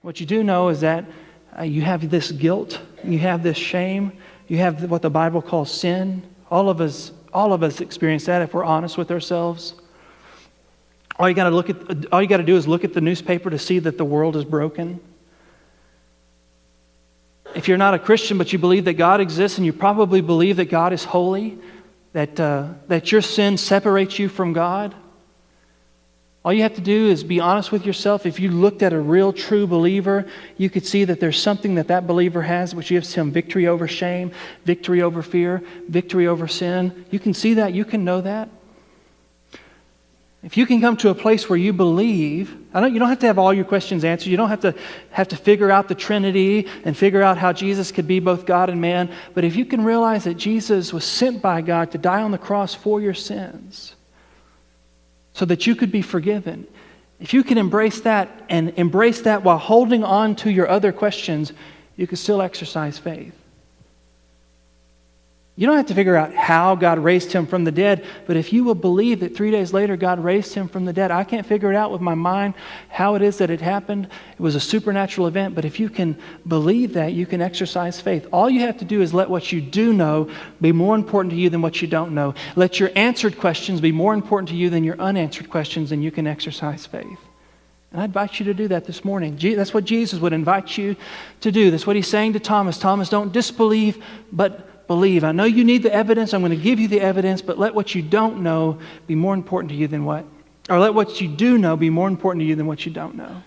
What you do know is that you have this guilt, you have this shame, you have what the Bible calls sin. All of us experience that if we're honest with ourselves. All you got to do is look at the newspaper to see that the world is broken. If you're not a Christian but you believe that God exists, and you probably believe that God is holy, that your sin separates you from God, all you have to do is be honest with yourself. If you looked at a real, true believer, you could see that there's something that believer has which gives him victory over shame, victory over fear, victory over sin. You can see that. You can know that. If you can come to a place where you believe, you don't have to have all your questions answered. You don't have to figure out the Trinity and figure out how Jesus could be both God and man. But if you can realize that Jesus was sent by God to die on the cross for your sins, so that you could be forgiven. If you can embrace that, and embrace that while holding on to your other questions, you can still exercise faith. You don't have to figure out how God raised him from the dead, but if you will believe that 3 days later God raised him from the dead, I can't figure it out with my mind how it is that it happened. It was a supernatural event, but if you can believe that, you can exercise faith. All you have to do is let what you do know be more important to you than what you don't know. Let your answered questions be more important to you than your unanswered questions, and you can exercise faith. And I invite you to do that this morning. That's what Jesus would invite you to do. That's what he's saying to Thomas. Thomas, don't disbelieve, but believe. I know you need the evidence. I'm going to give you the evidence, but let what you don't know be more important to you than let what you do know be more important to you than what you don't know.